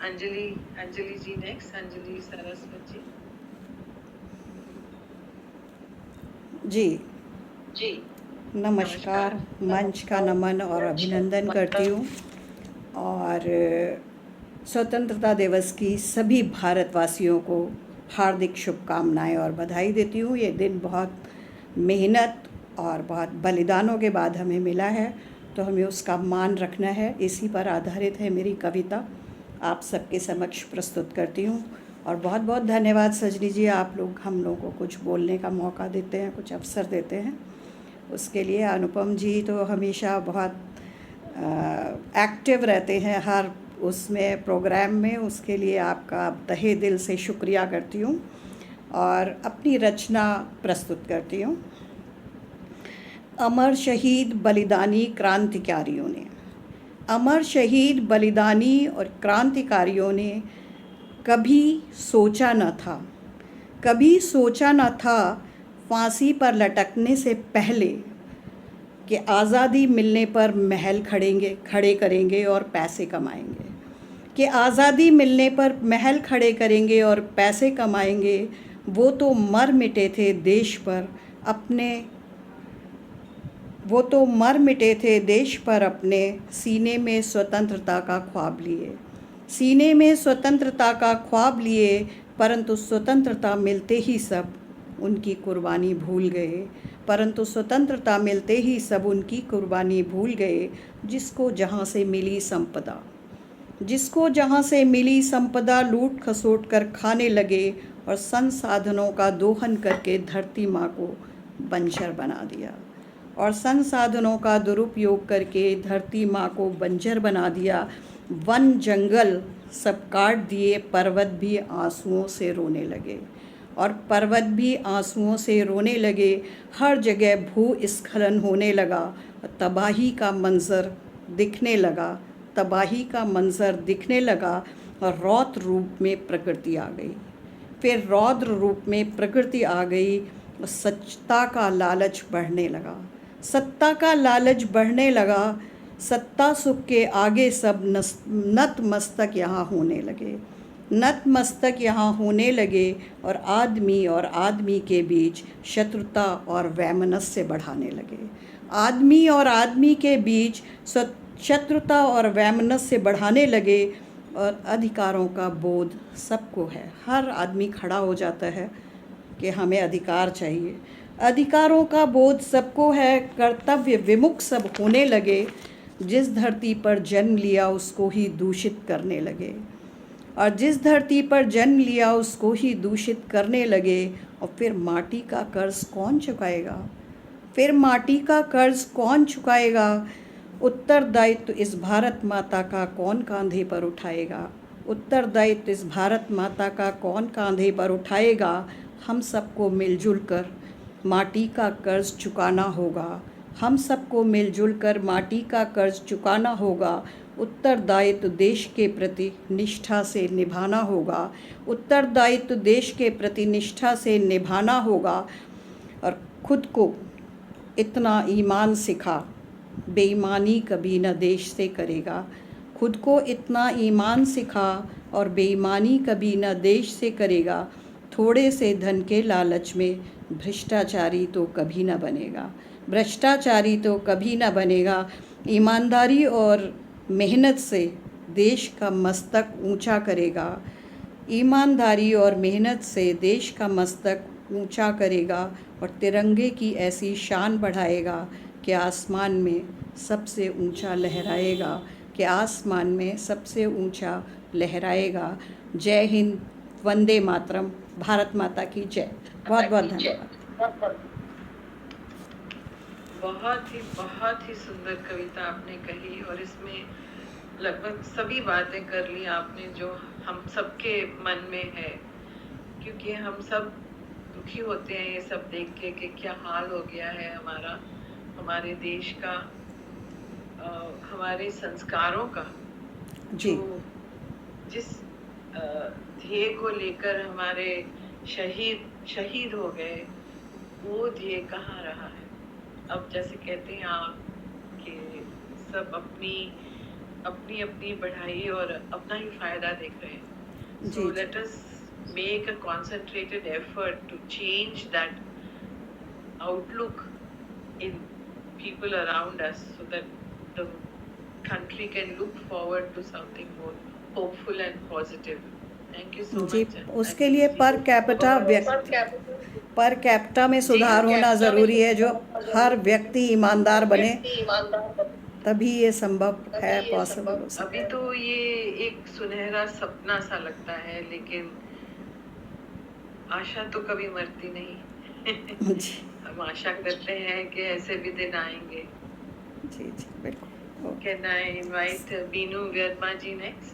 अंजलि अंजलि जी next, Anjali Saraswati ji जी। नमस्कार। मंच का नमन और अभिनंदन करती हूँ और स्वतंत्रता दिवस की सभी भारतवासियों को हार्दिक शुभकामनाएं और बधाई देती हूँ। ये दिन बहुत मेहनत और बहुत बलिदानों के बाद हमें मिला है, तो हमें उसका मान रखना है। इसी पर आधारित है मेरी कविता, आप सबके समक्ष प्रस्तुत करती हूँ। और बहुत बहुत धन्यवाद सजनी जी, आप लोग हम लोगों को कुछ बोलने का मौका देते हैं, कुछ अवसर देते हैं, उसके लिए। अनुपम जी तो हमेशा बहुत एक्टिव रहते हैं हर उसमें प्रोग्राम में, उसके लिए आपका तहे दिल से शुक्रिया करती हूँ और अपनी रचना प्रस्तुत करती हूँ। अमर शहीद बलिदानी क्रांतिकारियों ने, अमर शहीद बलिदानी और क्रांतिकारियों ने कभी सोचा न था, कभी सोचा न था फांसी पर लटकने से पहले कि आज़ादी मिलने पर महल खड़े करेंगे और पैसे कमाएंगे, कि आज़ादी मिलने पर महल खड़े करेंगे और पैसे कमाएंगे। वो तो मर मिटे थे देश पर अपने, वो तो मर मिटे थे देश पर अपने, सीने में स्वतंत्रता का ख्वाब लिए, सीने में स्वतंत्रता का ख्वाब लिए। परंतु स्वतंत्रता मिलते ही सब उनकी कुर्बानी भूल गए, परंतु स्वतंत्रता मिलते ही सब उनकी कुर्बानी भूल गए। जिसको जहाँ से मिली संपदा, जिसको जहाँ से मिली संपदा लूट खसोट कर खाने लगे और संसाधनों का दोहन करके धरती माँ को बंजर बना दिया, और संसाधनों का दुरुपयोग करके धरती माँ को बंजर बना दिया। वन जंगल सब काट दिए, पर्वत भी आंसुओं से रोने लगे, और पर्वत भी आंसुओं से रोने लगे। हर जगह भूस्खलन होने लगा, तबाही का मंजर दिखने लगा, तबाही का मंजर दिखने लगा। और रौद्र रूप में प्रकृति आ गई, फिर रौद्र रूप में प्रकृति आ गई। सत्ता का लालच बढ़ने लगा, सत्ता का लालच बढ़ने लगा। सत्ता सुख के आगे सब नतमस्तक यहाँ होने लगे, नतमस्तक यहाँ होने लगे। और आदमी के बीच शत्रुता और वैमनस्य बढ़ाने लगे, आदमी और आदमी के बीच शत्रुता और वैमनस्य बढ़ाने लगे। और अधिकारों का बोध सबको है, हर आदमी खड़ा हो जाता है कि हमें अधिकार चाहिए। अधिकारों का बोध सबको है, कर्तव्य विमुख सब होने लगे। जिस धरती पर जन्म लिया उसको ही दूषित करने लगे, और जिस धरती पर जन्म लिया उसको ही दूषित करने लगे। और फिर माटी का कर्ज कौन चुकाएगा, फिर माटी का कर्ज कौन चुकाएगा। उत्तरदायित्व इस भारत माता का कौन कांधे पर उठाएगा, उत्तरदायित्व इस भारत माता का कौन कांधे पर उठाएगा। हम सबको मिलजुल कर माटी का कर्ज चुकाना होगा, हम सबको मिलजुल कर माटी का कर्ज चुकाना होगा। उत्तरदायित्व देश के प्रति निष्ठा से निभाना होगा, उत्तरदायित्व देश के प्रति निष्ठा से निभाना होगा। और खुद को इतना ईमान सिखा, बेईमानी कभी न देश से करेगा। खुद को इतना ईमान सिखा और बेईमानी कभी न देश से करेगा। थोड़े से धन के लालच में भ्रष्टाचारी तो कभी न बनेगा, भ्रष्टाचारी तो कभी न बनेगा। ईमानदारी और मेहनत से देश का मस्तक ऊंचा करेगा, ईमानदारी और मेहनत से देश का मस्तक ऊंचा करेगा। और तिरंगे की ऐसी शान बढ़ाएगा कि आसमान में सबसे ऊंचा लहराएगा, कि आसमान में सबसे ऊंचा लहराएगा। जय हिंद, वंदे मातरम, भारत माता की जय। बहुत बहुत धन्यवाद। बहुत ही सुंदर कविता आपने कही, और इसमें लगभग सभी बातें कर ली आपने जो हम सबके मन में है, क्योंकि हम सब दुखी होते हैं ये सब देख के कि क्या हाल हो गया है हमारा, हमारे देश का, हमारे संस्कारों का, जो जिस ध्येय को लेकर हमारे शहीद हो गए, वो ध्येय कहाँ रहा है। अब जैसे कहते हैं आप कि सब अपनी अपनी अपनी बढ़ाई और अपना ही फायदा देख रहे हैं. जी So ji let us make a concentrated effort to change that outlook in people around us so that the country can look forward to something more hopeful and positive. Thank you so ji much. उसके लिए per capita में जी सुधार होना ज़रूरी है, जो हर व्यक्ति ईमानदार बने तभी ये संभव है, पॉसिबल हो सकता अभी तो ये एक सुनहरा सपना सा लगता है, लेकिन आशा तो कभी मरती नहीं. है. जी हम आशा करते हैं कि ऐसे भी दिन आएंगे. जी जी बिल्कुल. Okay. Can I invite Beenu Verma ji next?